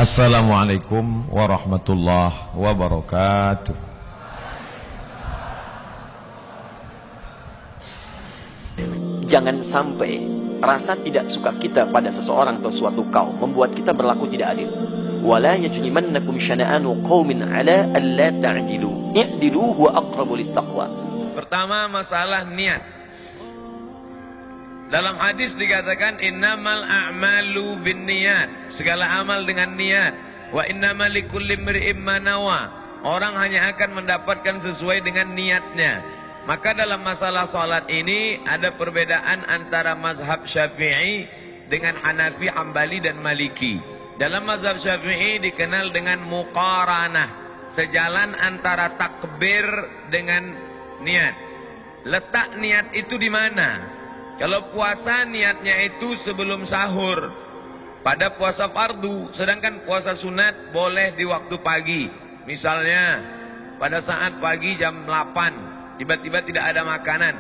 Assalamualaikum warahmatullahi wabarakatuh. Jangan sampai rasa tidak suka kita pada seseorang atau suatu kaum membuat kita berlaku tidak adil. Wala yajrimannakum syana'anu qaumin 'ala alla ta'dilu. I'dilu huwa aqrabu littaqwa. Pertama, masalah niat. Dalam hadis dikatakan innamal a'malu binniyat, segala amal dengan niat. Wa innamal likulli imri'in ma nawa, orang hanya akan mendapatkan sesuai dengan niatnya. Maka dalam masalah salat ini ada perbedaan antara mazhab Syafi'i dengan Hanafi, Hambali dan Maliki. Dalam mazhab Syafi'i dikenal dengan muqaranah, sejalan antara takbir dengan niat. Letak niat itu di mana? Kalau puasa niatnya itu sebelum sahur pada puasa fardu, sedangkan puasa sunat boleh di waktu pagi. Misalnya pada saat pagi jam 8 tiba-tiba tidak ada makanan,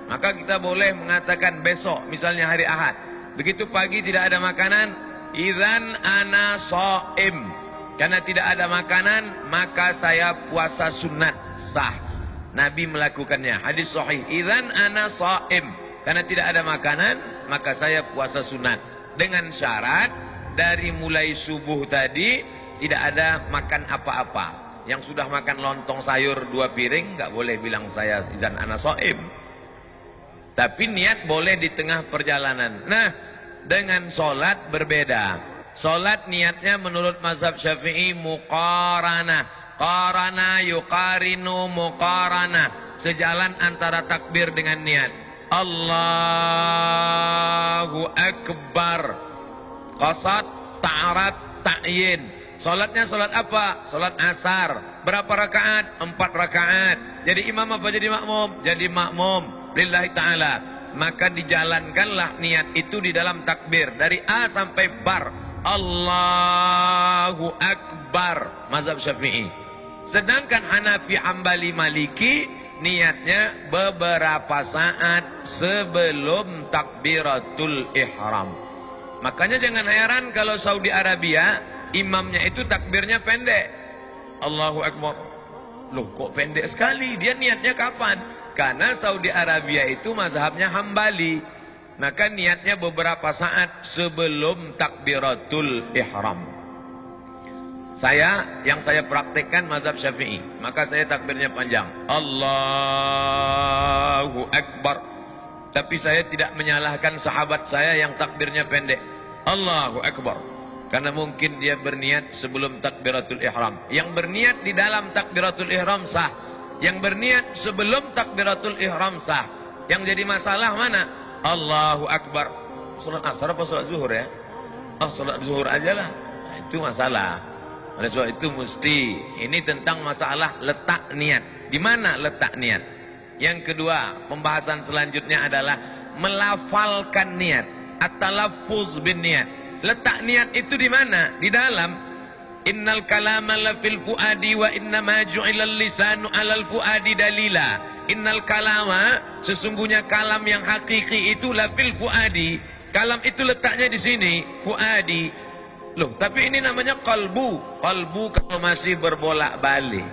maka kita boleh mengatakan besok, misalnya hari Ahad. Begitu pagi tidak ada makanan, idzan ana shaim, karena tidak ada makanan maka saya puasa sunat sah. Nabi melakukannya, hadis sahih, idzan ana shaim, karena tidak ada makanan maka saya puasa sunat, dengan syarat dari mulai subuh tadi tidak ada makan apa-apa. Yang sudah makan lontong sayur 2 piring nggak boleh bilang saya izan ana shaim. Tapi niat boleh di tengah perjalanan. Nah, dengan solat berbeda. Solat niatnya menurut mazhab Syafi'i muqaranah. Qarana yuqarinu muqaranah, sejalan antara takbir dengan niat. Allahu Akbar, qasad, ta'arat, ta'yin. Salatnya salat apa? Salat asar. Berapa rakaat? 4 rakaat. Jadi imam apa jadi makmum? Jadi makmum lillahi ta'ala. Maka dijalankanlah niat itu di dalam takbir dari A sampai bar. Allahu Akbar, mazhab Syafi'i. Sedangkan Hanafi, Hambali, Maliki niatnya beberapa saat sebelum takbiratul ihram. Makanya jangan heran kalau Saudi Arabia imamnya itu takbirnya pendek. Allahu Akbar. Loh, kok pendek sekali? Dia niatnya kapan? Karena Saudi Arabia itu mazhabnya Hambali. Maka niatnya beberapa saat sebelum takbiratul ihram. Yang saya praktekkan mazhab Syafi'i, maka saya takbirnya panjang. Allahu Akbar. Tapi saya tidak menyalahkan sahabat saya yang takbirnya pendek. Allahu Akbar. Karena mungkin dia berniat sebelum takbiratul ihram. Yang berniat di dalam takbiratul ihram sah. Yang berniat sebelum takbiratul ihram sah. Yang jadi masalah mana? Allahu Akbar. Salat asar apa salat zuhur ya? Oh, salat zuhur aja lah. Nah, itu masalah. Oleh sebab itu mesti, ini tentang masalah letak niat. Di mana letak niat? Yang kedua, pembahasan selanjutnya adalah melafalkan niat. At-talaffuz bin niat. Letak niat itu di mana? Di dalam. Innal kalama la fil fuadi wa inna ma ju'ilal lisanu 'alal fuadi dalila. Innal kalama, sesungguhnya kalam yang hakiki itu la fil fuadi. Kalam itu letaknya di sini, fuadi. Loh, tapi ini namanya qalbu. Qalbu kalau masih berbolak-balik,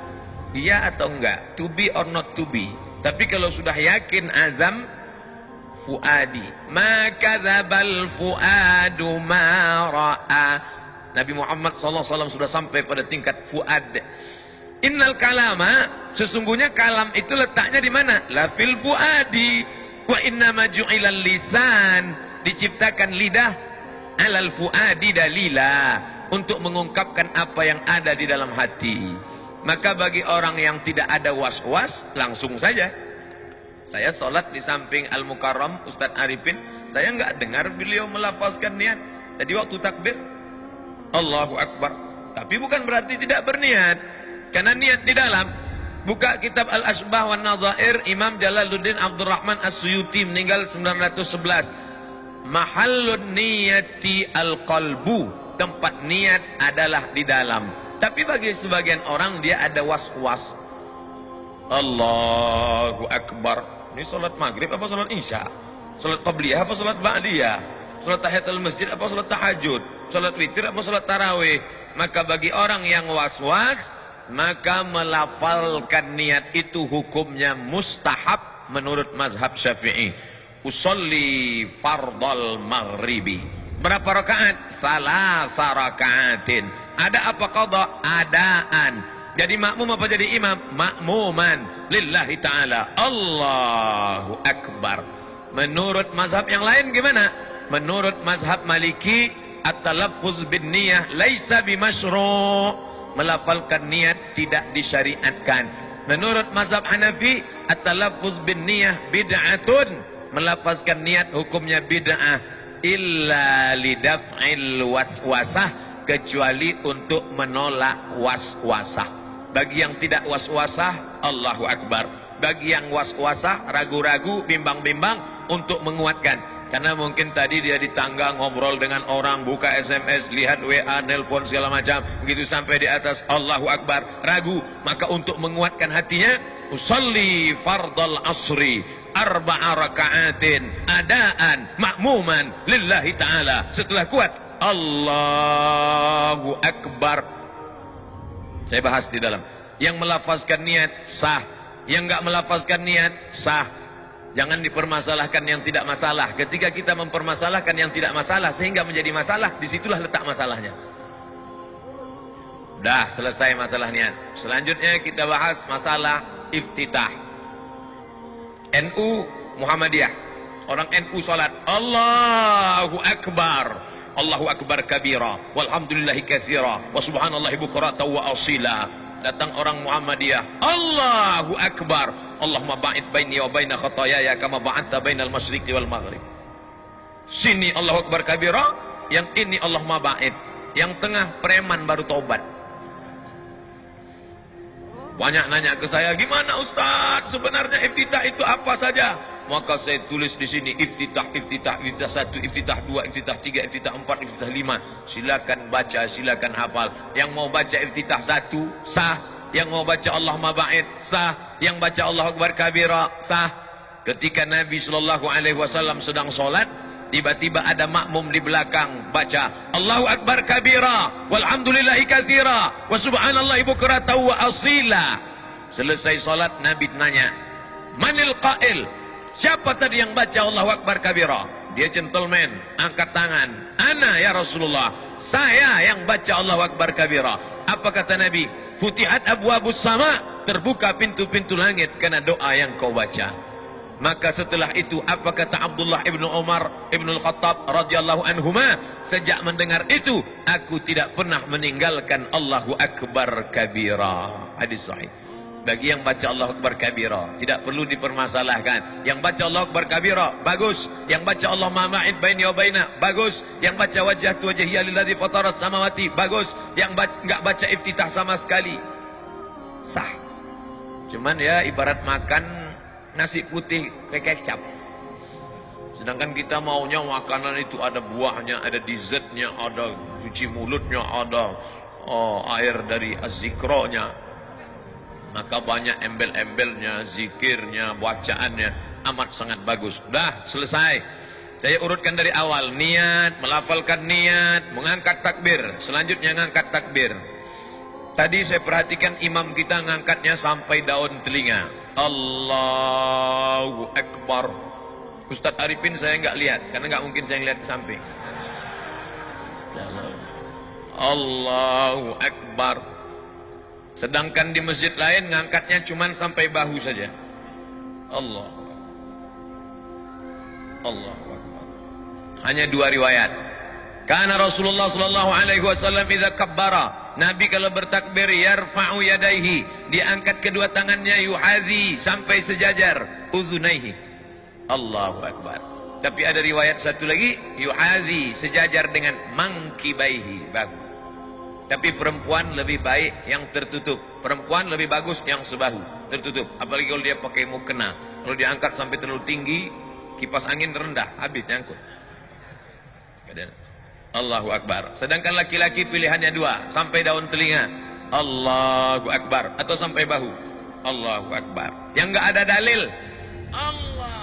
iya atau enggak? To be or not to be. Tapi kalau sudah yakin azam, fuadi. Ma kadzabal fuadu ma ra'a. Nabi Muhammad SAW sudah sampai pada tingkat fuad. Innal kalama, sesungguhnya kalam itu letaknya di mana? La fil fuadi. Wa inna ma ju'ilal lisan, diciptakan lidah, alal fuadi dalila, untuk mengungkapkan apa yang ada di dalam hati. Maka bagi orang yang tidak ada was-was, langsung saja. Saya sholat di samping Al-Mukarram Ustadz Arifin, saya nggak dengar beliau melafazkan niat. Jadi waktu takbir Allahu Akbar, tapi bukan berarti tidak berniat, karena niat di dalam. Buka kitab Al-Asbah wan Nadhair, Imam Jalaluddin Abdurrahman As-Suyuti meninggal 911. Mahallun niyati al-qalbu, tempat niat adalah di dalam. Tapi bagi sebagian orang dia ada was-was. Allahu Akbar. Ini salat maghrib apa salat isya? Salat qabliyah apa salat ba'diyah? Salat tahiyatul masjid apa salat tahajud? Salat witir apa salat tarawih? Maka bagi orang yang was-was, maka melafalkan niat itu hukumnya mustahab menurut mazhab Syafi'i. Usolli fardal maghribi. Berapa rakaat? Salasa rakaatin. Ada apa qadha? Adaan. Jadi makmum apa jadi imam? Makmuman lillahi ta'ala. Allahu Akbar. Menurut mazhab yang lain gimana? Menurut mazhab Maliki, at-talaffuz bin niyah laisa bimasyru'. Melafalkan niat tidak disyariatkan. Menurut mazhab Hanafi, at-talaffuz bin niyah bid'atun. Melafazkan niat hukumnya bid'ah illa lidaf'il waswasah, kecuali untuk menolak waswasah. Bagi yang tidak waswasah, Allahu Akbar. Bagi yang waswasah, ragu-ragu, bimbang-bimbang, untuk menguatkan. Karena mungkin tadi dia di tangga ngobrol dengan orang, buka SMS, lihat WA, nelpon segala macam, begitu sampai di atas Allahu Akbar, ragu. Maka untuk menguatkan hatinya, usalli fardal asri arba'a raka'atin adaan makmuman lillahi ta'ala. Setelah kuat, Allahu Akbar. Saya bahas di dalam. Yang melafazkan niat sah, yang enggak melafazkan niat sah. Jangan dipermasalahkan yang tidak masalah. Ketika kita mempermasalahkan yang tidak masalah sehingga menjadi masalah, disitulah letak masalahnya. Dah selesai masalah niat. Selanjutnya kita bahas masalah iftitah. NU Muhammadiyah. Orang NU salat Allahu Akbar. Allahu Akbar kabira, walhamdulillahi katsira, wa subhanallahi bukratan wa asila. Datang orang Muhammadiyah, Allahu Akbar. Allahumma ba'id baini wa baina khataayaya kama ba'adta bainal masyriqi wal maghrib. Sini Allahu Akbar kabira, yang ini Allahumma ba'id. Yang tengah preman baru taubat. Banyak nanya ke saya, gimana Ustaz? Sebenarnya iftitah itu apa saja? Maka saya tulis di sini iftitah 1, iftitah 2, iftitah 3, iftitah 4, iftitah 5. Silakan baca, silakan hafal. Yang mau baca iftitah 1 sah, yang mau baca Allahumma ba'id sah, yang baca Allahu Akbar kabira sah. Ketika Nabi sallallahu alaihi wasallam sedang salat, tiba-tiba ada makmum di belakang baca Allahu Akbar kabira, walhamdulillahi katsira, wa subhanallahi bukratan wa asila. Selesai salat, Nabi tanya, manil qail? Siapa tadi yang baca Allahu Akbar kabira? Dia gentleman, angkat tangan. Ana ya Rasulullah, saya yang baca Allahu Akbar kabira. Apa kata Nabi? Futihat abwabus sama, terbuka pintu-pintu langit karena doa yang kau baca. Maka setelah itu apa kata Abdullah ibnu Umar ibnu Al-Khattab radhiyallahu anhuma? Sejak mendengar itu, aku tidak pernah meninggalkan Allahu Akbar kabira. Hadis sahih. Bagi yang baca Allahu Akbar kabira, tidak perlu dipermasalahkan. Yang baca Allahu Akbar kabira, bagus. Yang baca Allahumma ma'id baini wa baina, bagus. Yang baca wajhatu wajhiya lilladzi fataras samawati, bagus. Yang enggak baca iftitah sama sekali, sah. Cuman ya ibarat makan nasi putih kayak kecap. Sedangkan kita maunya makanan itu ada buahnya, ada dessertnya, ada cuci mulutnya, ada air dari az-zikronya. Maka banyak embel-embelnya, zikirnya, bacaannya, amat sangat bagus. Dah selesai. Saya urutkan dari awal. Niat, melafalkan niat, mengangkat takbir. Selanjutnya ngangkat takbir. Tadi saya perhatikan imam kita ngangkatnya sampai daun telinga. Allahu Akbar. Ustadz Arifin saya nggak lihat, karena nggak mungkin saya lihat ke samping. Allahu Akbar. Sedangkan di masjid lain ngangkatnya cuma sampai bahu saja. Allah. Akbar. Hanya 2 riwayat. Karena Rasulullah sallallahu alaihi wasallam idza kabbara, Nabi kalau bertakbir yarfa'u yadaihi, diangkat kedua tangannya, yuhazi sampai sejajar udhunaihi. Allahu Akbar. Tapi ada riwayat satu lagi, yuhazi sejajar dengan mangkibaihi, bahu. Tapi perempuan lebih baik yang tertutup. Perempuan lebih bagus yang sebahu, tertutup. Apalagi kalau dia pakai mukena. Kalau diangkat sampai terlalu tinggi, kipas angin rendah, habis nyangkut. Allahu Akbar. Sedangkan laki-laki pilihannya 2, sampai daun telinga. Allahu Akbar. Atau sampai bahu. Allahu Akbar. Yang enggak ada dalil. Allah.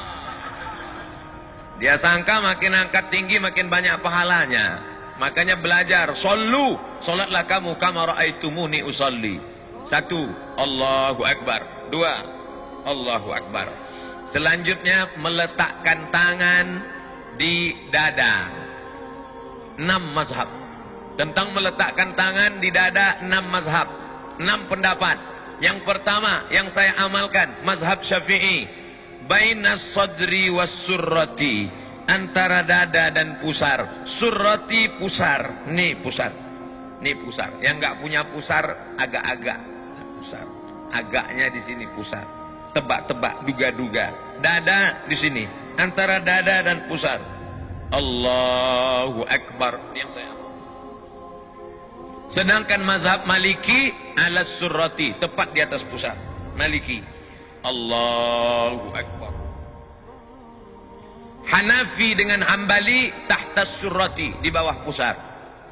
Dia sangka makin angkat tinggi makin banyak pahalanya. Makanya belajar, sallu, salatlah kamu kama raaitumuni usalli. 1, Allahu Akbar. 2, Allahu Akbar. Selanjutnya meletakkan tangan di dada. 6 mazhab. Tentang meletakkan tangan di dada 6 mazhab, 6 pendapat. Yang pertama yang saya amalkan mazhab Syafi'i, bainas sadri was surrati, antara dada dan pusar. Surrati pusar, nih pusar. Nih pusar. Yang enggak punya pusar agak-agak pusar. Agaknya di sini pusar. Tebak-tebak, duga-duga. Dada di sini, antara dada dan pusar. Allahu Akbar. Ini yang saya amalkan. Sedangkan mazhab Maliki ala surrati, tepat di atas pusar. Maliki. Allahu Akbar. Hanafi dengan Hambali tahta surrati, di bawah pusar.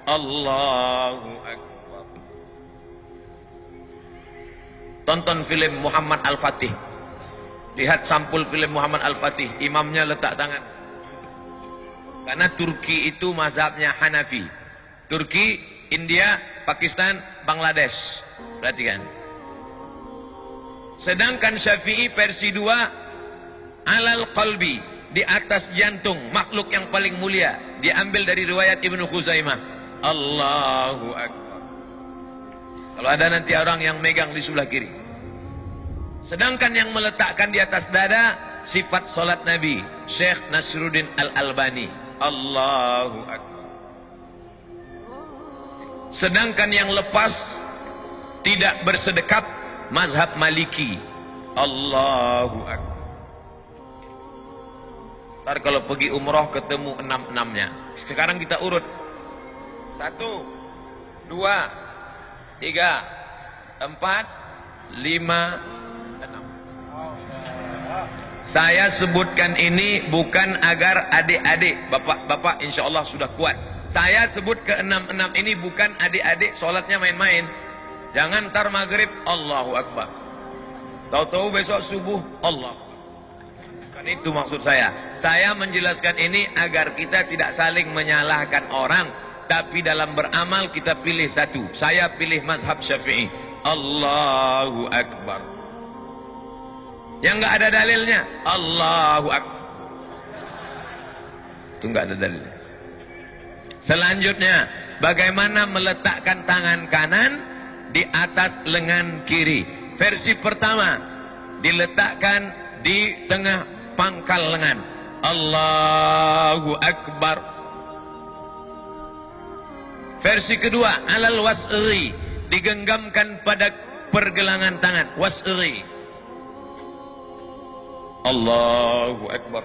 Allahu Akbar. Tonton film Muhammad Al-Fatih. Lihat sampul film Muhammad Al-Fatih, imamnya letak tangan. Karena Turki itu mazhabnya Hanafi. Turki, India, Pakistan, Bangladesh. Perhatikan. Sedangkan Syafi'i versi 2, alal qalbi, di atas jantung, makhluk yang paling mulia. Diambil dari riwayat Ibnu Khuzaimah. Allahu Akbar. Kalau ada nanti orang yang megang di sebelah kiri. Sedangkan yang meletakkan di atas dada, sifat salat Nabi, Syekh Nasruddin Al-Albani. Allahu Akbar. Sedangkan yang lepas tidak bersedekap, mazhab Maliki. Allahu Akbar. Ntar kalau pergi umroh ketemu 6-6-nya. Sekarang kita urut. 1, 2, 3, 4, 5, 6. Saya sebutkan ini bukan agar adik-adik, bapak-bapak insya Allah sudah kuat. Saya sebut ke 6-6 ini bukan adik-adik sholatnya main-main. Jangan ntar maghrib Allahu Akbar, tahu-tahu besok subuh Allah. Kan itu maksud saya. Saya menjelaskan ini agar kita tidak saling menyalahkan orang, tapi dalam beramal kita pilih satu. Saya pilih mazhab Syafi'i. Allahu Akbar. Yang nggak ada dalilnya Allahu Akbar. Itu nggak ada dalilnya. Selanjutnya, bagaimana meletakkan tangan kanan di atas lengan kiri. Versi pertama, diletakkan di tengah pangkal lengan. Allahu Akbar. Versi kedua, alal was'i, digenggamkan pada pergelangan tangan. Was'i. Allahu Akbar.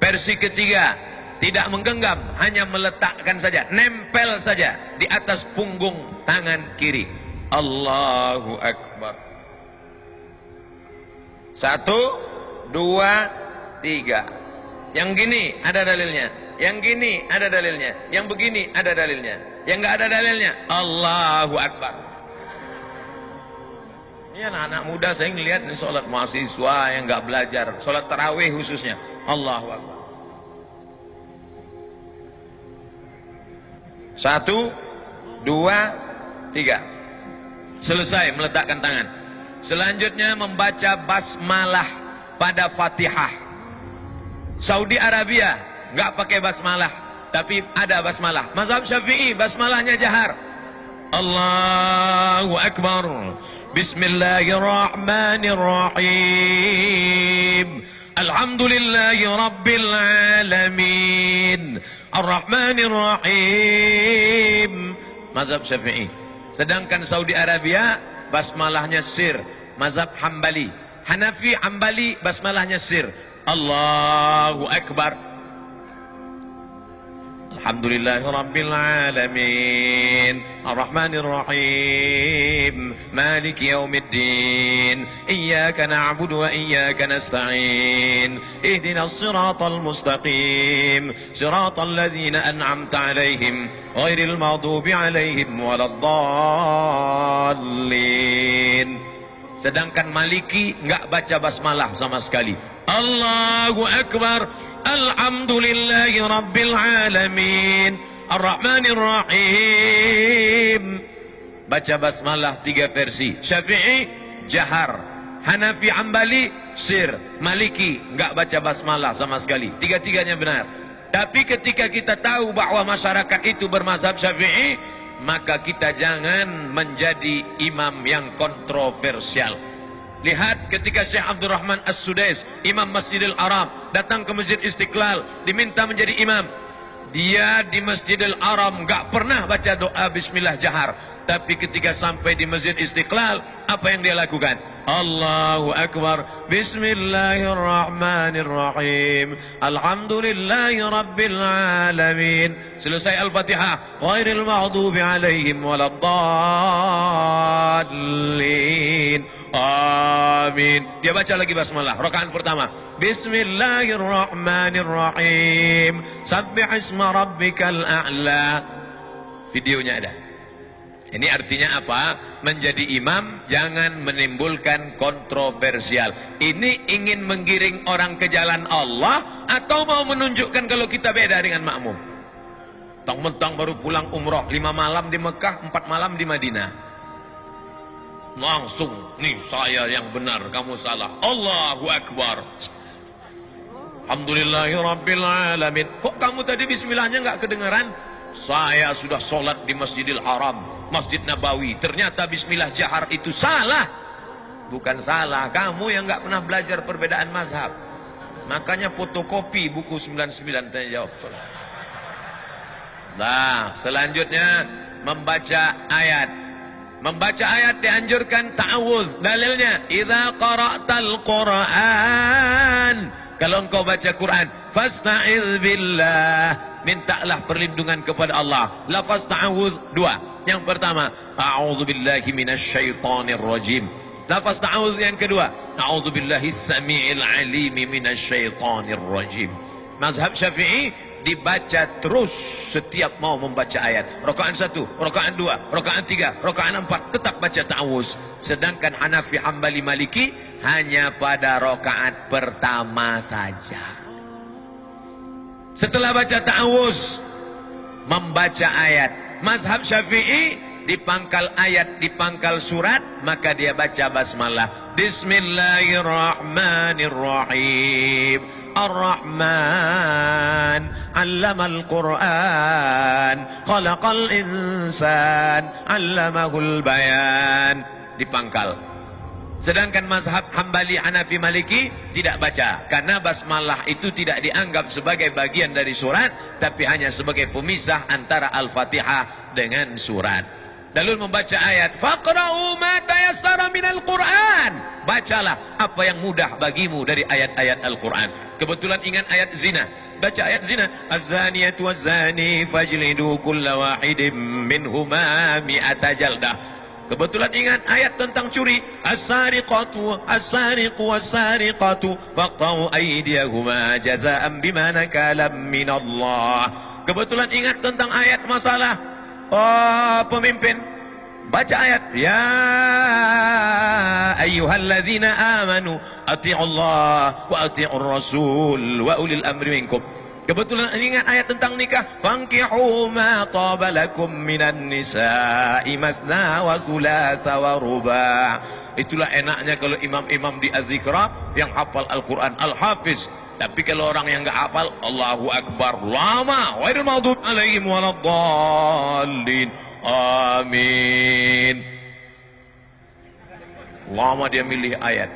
Versi ketiga, tidak menggenggam, hanya meletakkan saja, nempel saja di atas punggung tangan kiri. Allahu Akbar. 1, 2, 3. Yang gini ada dalilnya, yang gini ada dalilnya, yang begini ada dalilnya, yang nggak ada dalilnya Allahu Akbar. Ini anak-anak muda saya ngelihat ini sholat mahasiswa yang nggak belajar, sholat tarawih khususnya. Allahu Akbar. 1, 2, 3. Selesai meletakkan tangan. Selanjutnya membaca basmalah pada Fatihah. Saudi Arabia nggak pakai basmalah, tapi ada basmalah. Mazhab Syafi'i basmalahnya jahar. Allahu Akbar. Bismillahirrahmanirrahim. Alhamdulillahi Rabbil Alamin. Ar-Rahmanir Rahim. Mazhab Syafi'i. Sedangkan Saudi Arabia basmalahnya sir. Mazhab Hambali. Hanafi Hambali basmalahnya sir. Allahu Akbar. Alhamdulillahi Rabbil Alamin. Ar-Rahmanir Rahim. Maliki Yawmiddin. Iyyaka na'budu wa iyyaka nasta'in. Ihdinas siratal mustaqim. Siratal ladzina an'amta 'alaihim ghairil maghdubi 'alaihim waladdallin. Sedangkan Maliki enggak baca basmalah sama sekali. Allahu Akbar. Alhamdulillahi Rabbil Alamin Ar-Rahmanir Rahim. Baca basmalah 3 versi. Syafi'i jahar, Hanafi Hambali sir, Maliki enggak baca basmalah sama sekali. Tiga-tiganya benar. Tapi ketika kita tahu bahwa masyarakat itu bermazhab Syafi'i, maka kita jangan menjadi imam yang kontroversial. Lihat ketika Syekh Abdul Rahman As-Sudais, Imam Masjidil Haram, datang ke Masjid Istiqlal, diminta menjadi imam. Dia di Masjidil Haram enggak pernah baca doa bismillah jahar. Tapi ketika sampai di Masjid Istiqlal, apa yang dia lakukan? Allahu Akbar, Bismillahirrahmanirrahim, Alhamdulillahi Rabbil Alamin. Selesai Al-Fatihah, Ghairil maghdubi alaihim waladdallin, amin. Dia baca lagi basmalah, rakaat pertama, Bismillahirrahmanirrahim, Sabbih isma rabbikal a'la. Videonya ada. Ini artinya apa? Menjadi imam jangan menimbulkan kontroversial. Ini ingin menggiring orang ke jalan Allah atau mau menunjukkan kalau kita beda dengan makmum? Mentang-mentang baru pulang umroh 5 malam di Mekah, 4 malam di Madinah. Langsung, nih saya yang benar, kamu salah. Allahu Akbar. Alhamdulillahi Rabbil Alamin. Kok kamu tadi bismillahnya nggak kedengaran? Saya sudah sholat di Masjidil Haram, Masjid Nabawi. Ternyata bismillah jahar itu salah. Bukan salah, kamu yang nggak pernah belajar perbedaan mazhab. Makanya fotokopi buku 99 tanya jawab. Nah, selanjutnya membaca ayat. Membaca ayat dianjurkan ta'awudz. Dalilnya, idza qara'tal Qur'an, kalau engkau baca Quran, fasta'iz billah, mintalah perlindungan kepada Allah. Lafaz ta'awudz 2. Yang pertama, a'udzubillahi minasyaitonir rajim. Lafaz ta'awudz yang kedua, a'udzubillahis samii'il 'aliim minasyaitonir rajim. Mazhab Syafi'i dibaca terus setiap mau membaca ayat. Rakaat 1, rakaat 2, rakaat 3, rakaat 4 tetap baca ta'awudz. Sedangkan Hanafi, Hambali, Maliki hanya pada rakaat pertama saja. Setelah baca ta'awudz, membaca ayat. Mazhab Syafi'i di pangkal ayat, di pangkal surat, maka dia baca basmalah. Bismillahirrahmanirrahim. Ar-Rahman 'allamal Qur'an, khalaqal insan, 'allamahul bayan. Di pangkal. Sedangkan mazhab Hambali, Hanafi, Maliki tidak baca. Karena basmalah itu tidak dianggap sebagai bagian dari surat, tapi hanya sebagai pemisah antara Al-Fatihah dengan surat. Lalu membaca ayat, faqra'u ma tayassara minal Qur'an. Bacalah apa yang mudah bagimu dari ayat-ayat Al-Quran. Kebetulan ingat ayat zina. Baca ayat zina. Az-zaniyatu waz-zani fajlidu kulla wahidin minhuma mi'ata jaldah. Kebetulan ingat ayat tentang curi. As-sariqatu as-sariqu was-sariqatu faqta'u aydiyahuma jazaa'an bima nakalam minallah. Kebetulan ingat tentang ayat masalah pemimpin. Baca ayat, ya ayyuhalladzina amanu ati'ullah wa ati'ur rasul wa ulil amri minkum. Kebetulan ingat ayat tentang nikah, fankihu ma taba lakum minan nisa'i masna wa thulatha wa ruba'. Itulah enaknya kalau imam-imam di Az-Zikra yang hafal Al-Quran, Al-Hafiz. Tapi kalau orang yang enggak hafal, Allahu Akbar lama, ghairil maghdubi alaihim waladdallin, amin. Lama dia milih ayat.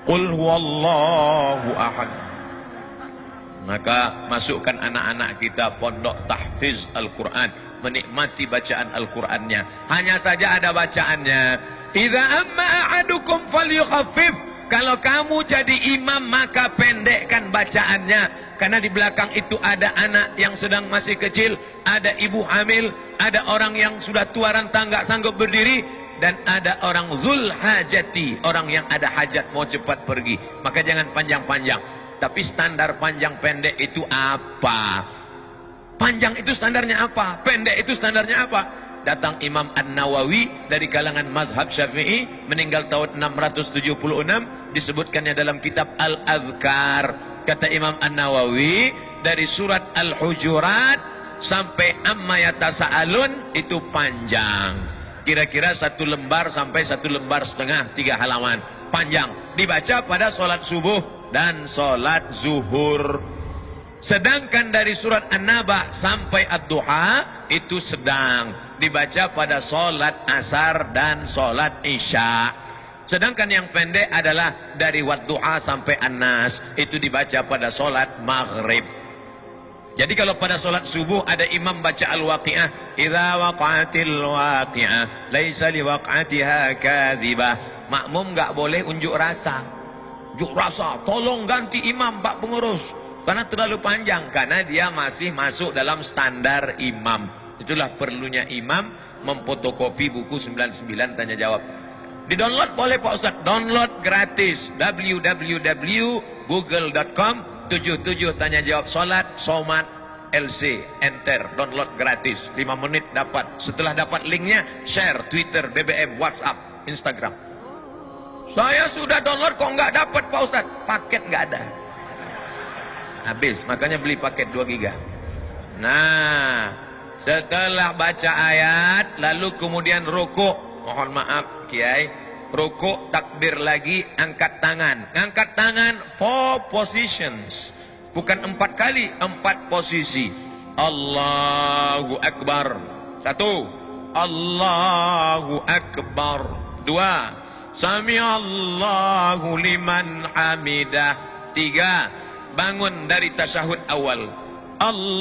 Qul huwallahu ahad. Maka masukkan anak-anak kita pondok tahfiz Al-Quran, menikmati bacaan Al-Qurannya. Hanya saja ada bacaannya. Idza amma ahadukum falyukhaffif. Kalau kamu jadi imam maka pendekkan bacaannya. Karena di belakang itu ada anak yang sedang masih kecil, ada ibu hamil, ada orang yang sudah tua renta nggak sanggup berdiri, dan ada orang zul hajati, orang yang ada hajat mau cepat pergi. Maka jangan panjang-panjang. Tapi standar panjang pendek itu apa? Panjang itu standarnya apa? Pendek itu standarnya apa? Datang Imam An-Nawawi dari kalangan mazhab Syafi'i, meninggal tahun 676, disebutkannya dalam kitab Al-Azkar. Kata Imam An-Nawawi, dari surat Al-Hujurat sampai Amma Yatasa'alun itu panjang. Kira-kira 1 lembar sampai 1 lembar setengah, 3 halaman. Panjang. Dibaca pada sholat subuh dan sholat zuhur. Sedangkan dari surat An-Naba sampai Ad-Duha itu sedang. Dibaca pada sholat asar dan sholat isya. Sedangkan yang pendek adalah dari Wadduha sampai An-Nas. Itu dibaca pada solat maghrib. Jadi kalau pada solat subuh ada imam baca Al-Waqi'ah. Idza waqa'atil waqi'ah laisa liwaq'atiha kadzibah. Makmum enggak boleh unjuk rasa. Unjuk rasa, tolong ganti imam Pak Pengurus. Karena terlalu panjang. Karena dia masih masuk dalam standar imam. Itulah perlunya imam memfotokopi buku 99 tanya jawab. Di-download boleh Pak Ustaz, download gratis. www.google.com 77 tanya jawab salat, somat, LC, enter, download gratis. 5 menit dapat. Setelah dapat linknya, share, Twitter, BBM, WhatsApp, Instagram. Saya sudah download kok nggak dapat Pak Ustaz, paket nggak ada. Habis, makanya beli paket 2 giga. Nah, setelah baca ayat, lalu kemudian rukuk. Mohon maaf Kiai, rukuk, takbir lagi, angkat tangan. Angkat tangan 4 positions. Bukan 4 kali, 4 posisi. Allahu Akbar. 1. Allahu Akbar. 2. Sami Allahu liman hamidah. 3. Bangun dari tasyahud awal. Allahu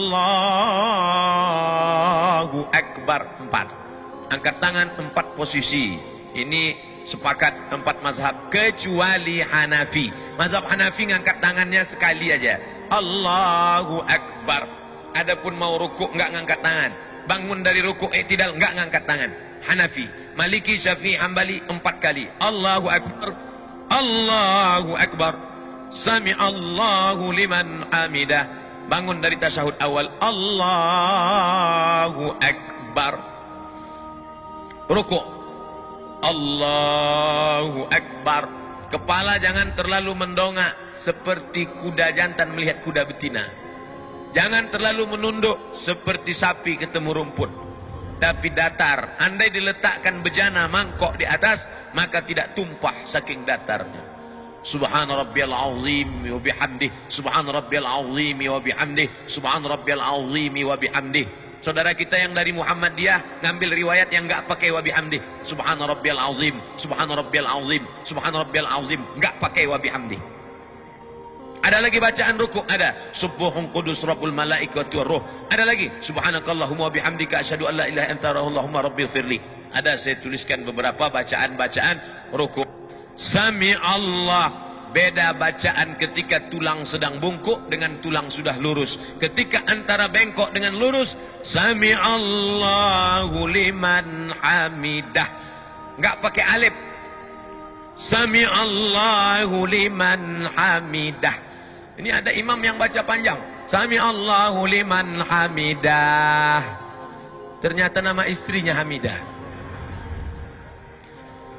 Akbar. 4. Angkat tangan 4 posisi. Ini sepakat 4 mazhab kecuali Hanafi. Mazhab Hanafi ngangkat tangannya sekali aja. Allahu Akbar. Adapun mau rukuk enggak ngangkat tangan. Bangun dari rukuk i'tidal enggak ngangkat tangan. Hanafi, Maliki, Syafi'i, Hambali 4 kali. Allahu Akbar. Allahu Akbar. Sami Allahu liman hamidah. Bangun dari tasyahud awal. Allahu Akbar. Rukuk. Allahu Akbar. Kepala jangan terlalu mendongak seperti kuda jantan melihat kuda betina. Jangan terlalu menunduk seperti sapi ketemu rumput. Tapi datar. Andai diletakkan bejana mangkok di atas, maka tidak tumpah saking datarnya. Subhana rabbiyal azim wa bihamdih. Subhana rabbiyal azim wa bihamdih. Subhana rabbiyal azim wa bihamdih. Saudara kita yang dari Muhammadiyah ngambil riwayat yang enggak pakai wa bihamdih. Subhana rabbiyal azim, subhana rabbiyal azim, subhana rabbiyal azim, enggak pakai wa bihamdih. Ada lagi bacaan rukuk, ada Subbuhun qudus rabbul malaikati war ruh. Ada lagi subhanakallahumma wa bihamdika asyhadu an la ilaha illa anta allahumma rabbighfirli. Ada saya tuliskan beberapa bacaan-bacaan rukuk. Sami Allah. Beda bacaan ketika tulang sedang bungkuk dengan tulang sudah lurus. Ketika antara bengkok dengan lurus, Sami Allahu liman hamidah. Enggak pakai alif. Sami Allahu liman hamidah. Ini ada imam yang baca panjang. Sami Allahu liman hamidah. Ternyata nama istrinya Hamidah.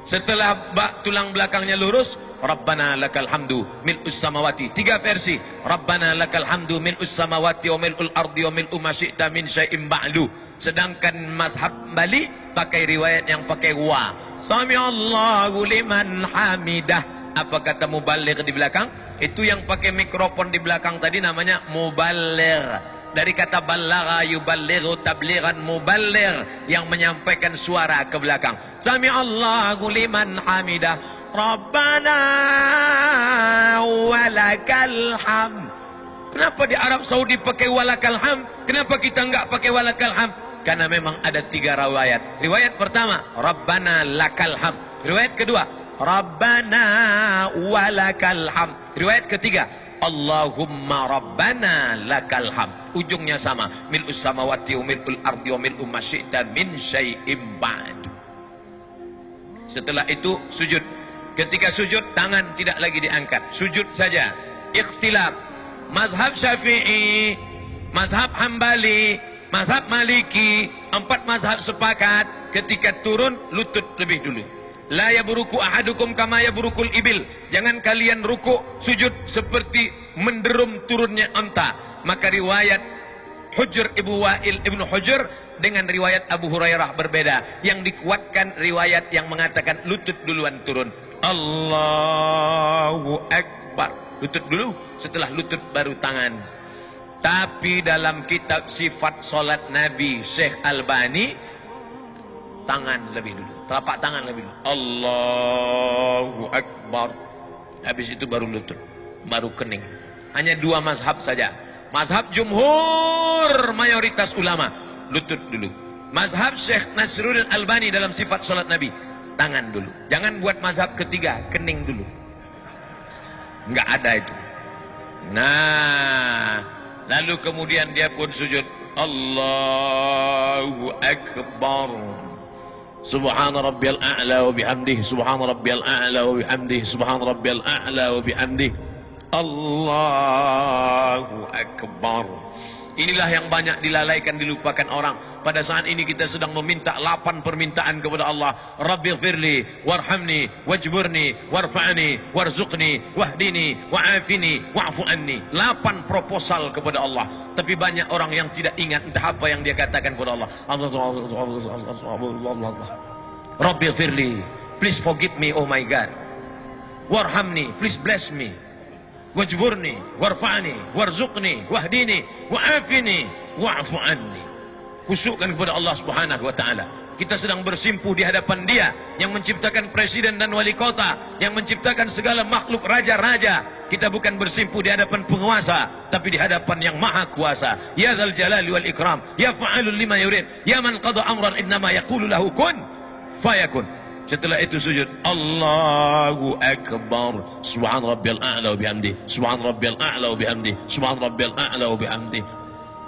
Setelah tulang belakangnya lurus, Rabbana lakal hamdu mil'us samawati. 3 versi. Rabbana lakal hamdu mil'us samawati wa mil'ul ardi wa mil'u ma syi'ta min syai'im ba'du. Sedangkan mazhab Bali pakai riwayat yang pakai wa. Sami Allahu liman hamidah. Apa kata mubaligh di belakang? Itu yang pakai mikrofon di belakang tadi namanya mubaligh. Dari kata balagha yuballighu tablighan, mubaligh yang menyampaikan suara ke belakang. Sami Allahu liman hamidah. Rabbana walakal ham. Kenapa di Arab Saudi pakai walakal ham? Kenapa kita enggak pakai walakal ham? Karena memang ada 3 riwayat. Riwayat pertama, Rabbana lakal ham. Riwayat kedua, Rabbana walakal ham. Riwayat ketiga, Allahumma Rabbana lakal ham. Ujungnya sama, mil'us samawati wa mil'ul ardi wa mil'u ma syi'ta min syai'im ba'd. Setelah itu sujud. Ketika sujud, tangan tidak lagi diangkat. Sujud saja. Ikhtilaf. Mazhab Syafi'i, mazhab Hambali, mazhab Maliki, 4 mazhab sepakat. Ketika turun, lutut lebih dulu. La yaburuku ahadukum kama yaburukul ibil. Jangan kalian rukuk, sujud seperti menderum turunnya unta. Maka riwayat Hujr Ibnu Wa'il Ibnu Hujr dengan riwayat Abu Hurairah berbeda. Yang dikuatkan riwayat yang mengatakan lutut duluan turun. Allahu Akbar. Lutut dulu, setelah lutut baru tangan. Tapi dalam kitab sifat solat Nabi Syekh Albani, tangan lebih dulu, telapak tangan lebih dulu. Allahu Akbar. Habis itu baru lutut, baru kening. Hanya dua mazhab saja. Mazhab jumhur mayoritas ulama, lutut dulu. Mazhab Syekh Nasruddin Albani dalam sifat solat Nabi, tangan dulu. Jangan buat mazhab ketiga, kening dulu. Enggak ada itu. Nah, lalu kemudian dia pun sujud. Allahu Akbar. Subhana rabbiyal a'la wa bihamdihi. Subhana rabbiyal a'la wa bihamdihi. Subhana rabbiyal a'la wa bihamdihi. Allahu Akbar. Inilah yang banyak dilalaikan, dilupakan orang. Pada saat ini kita sedang meminta 8 permintaan kepada Allah. Rabbighfirli warhamni wajburni warfa'ni warzuqni wahdini wa'afini wa'fu anni. 8 proposal kepada Allah. Tapi banyak orang yang tidak ingat entah apa yang dia katakan kepada Allah. Rabbighfirli, please forgive me, oh my God. Warhamni, please bless me. Wajburni, warfa'ni, warzuqni, wahdini, wa'afini, wa'fu anni. Khusyukkan kepada Allah Subhanahu wa taala. Kita sedang bersimpuh di hadapan Dia yang menciptakan presiden dan wali kota, yang menciptakan segala makhluk raja-raja. Kita bukan bersimpuh di hadapan penguasa, tapi di hadapan yang maha kuasa. Ya dzal jalali wal ikram, ya fa'alul lima yurid, ya man qada amran innama yaqulu lahu kun fayakun. Setelah itu sujud. Allahu Akbar. Subhan rabbiyal a'la wa bihamdi. Subhan rabbiyal a'la wa bihamdi. Subhan rabbiyal a'la wa bihamdi.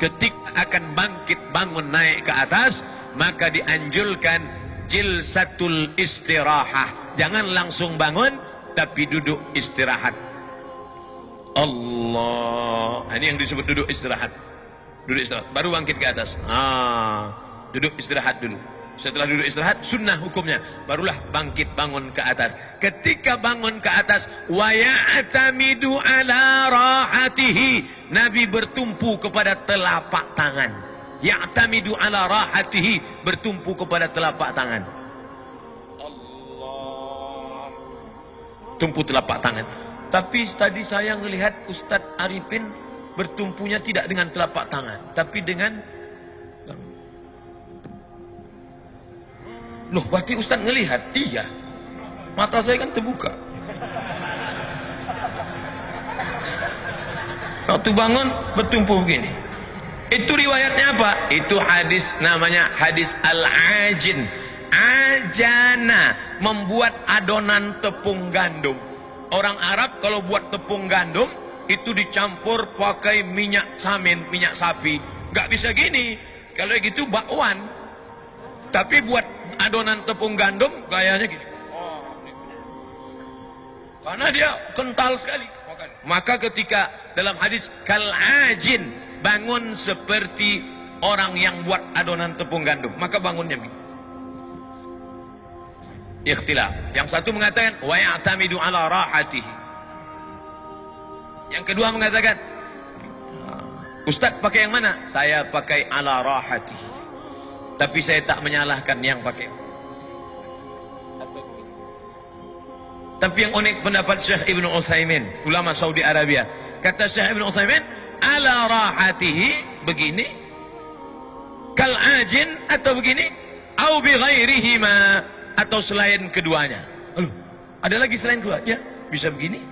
Ketika akan bangkit bangun naik ke atas, maka dianjurkan jilsatul istirahah. Jangan langsung bangun, tapi duduk istirahat. Allah. Ini yang disebut duduk istirahat. Duduk istirahat. Baru bangkit ke atas. Duduk istirahat dulu. Setelah duduk istirahat, sunnah hukumnya. Barulah bangkit bangun ke atas. Ketika bangun ke atas, wa ya'tamidu ala rahatihi. Nabi bertumpu kepada telapak tangan. Ya'tamidu ala rahatihi, bertumpu kepada telapak tangan. Allah. Tumpu telapak tangan. Tapi tadi saya melihat Ustadz Arifin bertumpunya tidak dengan telapak tangan, tapi dengan... Loh, berarti Ustaz ngelihat? Iya. Mata saya kan terbuka. Waktu bangun bertumpu begini. Itu riwayatnya apa? Itu hadis, namanya hadis al-ajin. Ajana, membuat adonan tepung gandum. Orang Arab kalau buat tepung gandum itu dicampur pakai minyak samin, minyak sapi. Gak bisa gini. Kalau gitu bakwan. Tapi buat adonan tepung gandum gayanya gitu. Karena dia kental sekali. Maka ketika dalam hadis kal'ajin, bangun seperti orang yang buat adonan tepung gandum, maka bangunnya begini. Ikhtilaf. Yang satu mengatakan wa ya'tamidu ala rahatihi. Yang kedua mengatakan, Ustaz pakai yang mana? Saya pakai ala rahatihi. Tapi saya tak menyalahkan yang pakai. Tapi yang unik pendapat Syekh Ibnu Utsaimin, ulama Saudi Arabia. Kata Syekh Ibnu Utsaimin, ala rahatihi, begini, kal ajin, atau begini, au bi ghairihima, atau selain keduanya. Ada lagi selain kedua? Ya, bisa begini,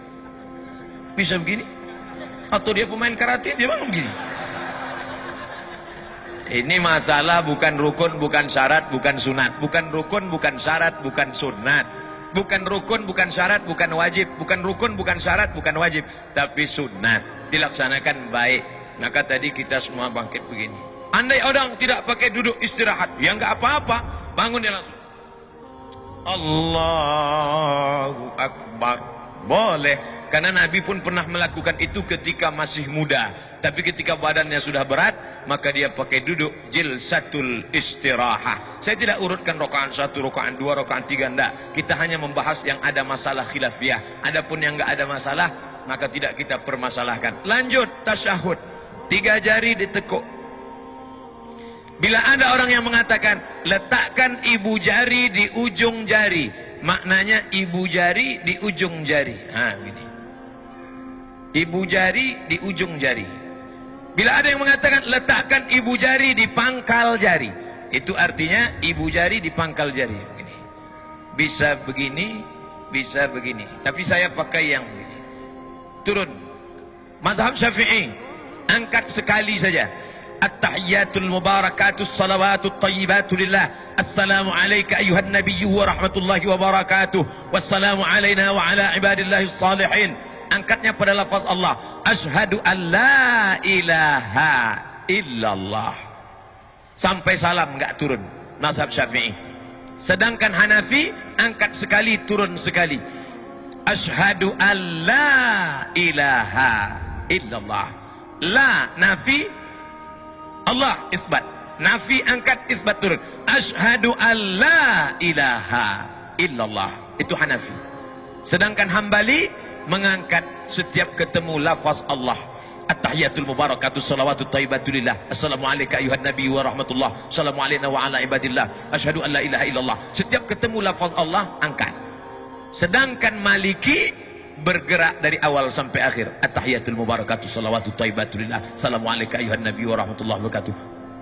bisa begini, atau dia pemain karate, dia bangun begini. Ini masalah bukan rukun, bukan syarat, bukan sunat. Bukan rukun, bukan syarat, bukan sunat. Bukan rukun, bukan syarat, bukan wajib. Bukan rukun, bukan syarat, bukan wajib. Tapi sunat. Dilaksanakan baik. Maka tadi kita semua bangkit begini. Andai orang tidak pakai duduk istirahat, ya nggak apa-apa. Bangun dia langsung. Allahu Akbar. Boleh. Karena Nabi pun pernah melakukan itu ketika masih muda. Tapi ketika badannya sudah berat, maka dia pakai duduk jilsatul istirahah. Saya tidak urutkan rakaat 1, rakaat 2, rakaat 3, enggak. Kita hanya membahas yang ada masalah khilafiyah. Adapun yang enggak ada masalah, maka tidak kita permasalahkan. Lanjut tasyahud, 3 jari ditekuk. Bila ada orang yang mengatakan letakkan ibu jari di ujung jari, maknanya ibu jari di ujung jari. Gini. Ibu jari di ujung jari. Bila ada yang mengatakan letakkan ibu jari di pangkal jari, itu artinya ibu jari di pangkal jari. Begini. Bisa begini, bisa begini. Tapi saya pakai yang begini. Turun. Mazhab Syafi'i, angkat sekali saja. At-tahiyyatul mubarakatus salawatut tayyibatu lillah. Assalamu alayka ayuhan nabiyyu wa rahmatullahi wa barakatuh. Wassalamu alayna wa ala ibadillahis salihin. Angkatnya pada lafaz Allah. Asyhadu an la ilaha illallah. Sampai salam enggak turun. Mazhab Syafi'i. Sedangkan Hanafi angkat sekali turun sekali. Asyhadu an la ilaha illallah. La nafi, Allah isbat. Nafi angkat, isbat turun. Asyhadu an la ilaha illallah. Itu Hanafi. Sedangkan Hambali mengangkat setiap ketemu lafaz Allah. At-tahiyatul mubarakatus salawatut thayyibatu lillah. Assalamu alayka ayuhan nabiy wa rahmatullah. Assalamu alayna wa ala ibadillah. Asyhadu an la ilaha illallah. Setiap ketemu lafaz Allah angkat. Sedangkan Maliki bergerak dari awal sampai akhir. At-tahiyatul mubarakatus salawatut thayyibatu lillah. Assalamu alayka ayuhan nabiy wa rahmatullah wa barakatuh.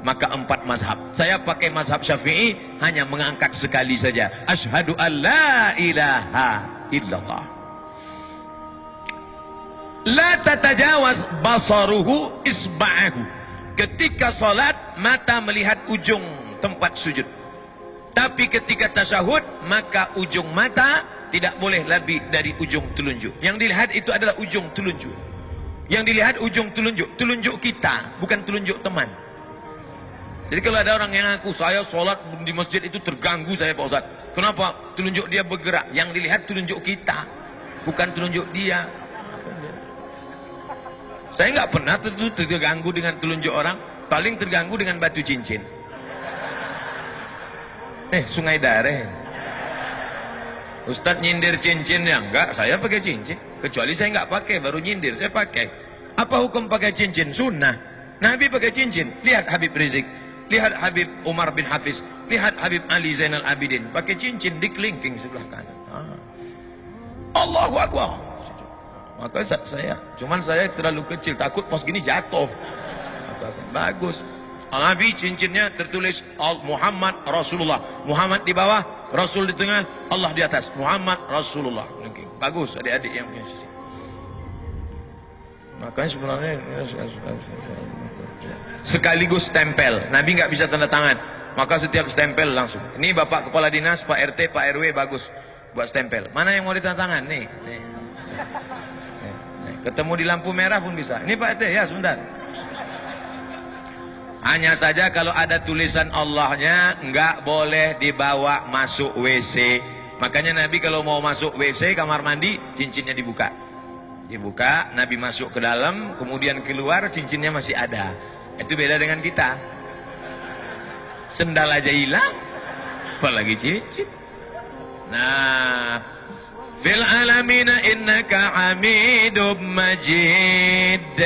Maka 4 mazhab. Saya pakai mazhab Syafi'i, hanya mengangkat sekali saja. Asyhadu an la ilaha illallah. La tatajawaz basaruhu isba'ahu. Ketika salat mata melihat ujung tempat sujud. Tapi ketika tasyahud maka ujung mata tidak boleh lebih dari ujung telunjuk. Yang dilihat itu adalah ujung telunjuk. Yang dilihat ujung telunjuk, telunjuk kita, bukan telunjuk teman. Jadi kalau ada orang yang ngaku saya salat di masjid itu terganggu saya Pak Ustaz. Kenapa? Telunjuk dia bergerak. Yang dilihat telunjuk kita, bukan telunjuk dia. Saya nggak pernah terganggu dengan telunjuk orang, paling terganggu dengan batu cincin. Sungai Dareh. Ustadz nyindir cincinnya, enggak, saya pakai cincin. Kecuali saya nggak pakai, baru nyindir, saya pakai. Apa hukum pakai cincin? Sunnah. Nabi pakai cincin. Lihat Habib Rizik, lihat Habib Umar bin Hafiz, lihat Habib Ali Zainal Abidin, pakai cincin di kelingking sebelah kanan. Allahu Akbar. Maka cuman saya terlalu kecil, takut pas gini jatuh. Maka bagus. Nabi cincinnya tertulis Muhammad Rasulullah. Muhammad di bawah, Rasul di tengah, Allah di atas. Muhammad Rasulullah. Bagus adik-adik yang punya cincin. Makanya sebenarnya sekaligus stempel. Nabi nggak bisa tanda tangan. Maka setiap stempel langsung. Ini Bapak Kepala Dinas, Pak RT, Pak RW bagus buat stempel. Mana yang mau ditanda tangan? Nih. Ketemu di lampu merah pun bisa. Ini Pak RT, ya sebentar. Hanya saja kalau ada tulisan Allahnya nggak boleh dibawa masuk WC. Makanya Nabi kalau mau masuk WC kamar mandi cincinnya dibuka. Dibuka, Nabi masuk ke dalam, kemudian keluar cincinnya masih ada. Itu beda dengan kita. Sendal aja hilang, apalagi cincin. Nah, fil alamina innaka hamidum majid.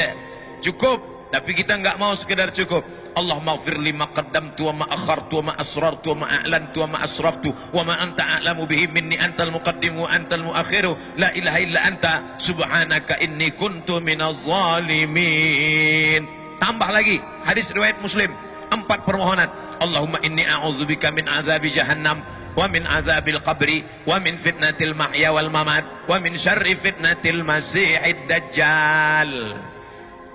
Cukup, tapi kita nggak mau sekedar cukup. Allahumma ighfir li ma qaddamtu wa ma akhartu wa ma asrartu wa ma a'lantu wa ma asraftu wa ma anta a'lamu bihi minni antal muqaddimu wa antal muakhiru la ilaha illa anta subhanaka inni kuntu minaz zalimin. Tambah lagi hadis riwayat Muslim, 4 permohonan. Allahumma inni a'udzubika min azabi jahannam wa min azabil qabri wa min fitnatil mahya wal mamat wa min syarri fitnatil masiihid dajjal.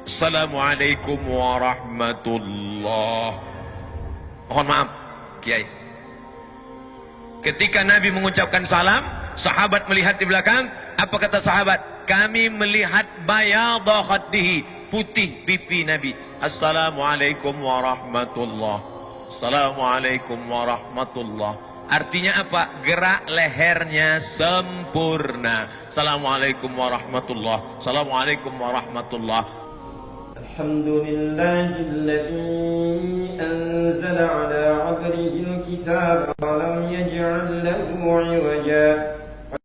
Assalamualaikum warahmatullah. Mohon maaf Kiai, ketika Nabi mengucapkan salam, sahabat melihat di belakang. Apa kata sahabat? Kami melihat bayadha khaddihi, putih pipi Nabi. Assalamualaikum warahmatullah. Assalamualaikum warahmatullah. Artinya apa? Gerak lehernya sempurna. Assalamualaikum warahmatullah. Assalamualaikum warahmatullah. الحمد لله الذي أنزل على عبده الكتاب ولم يجعل له عوجا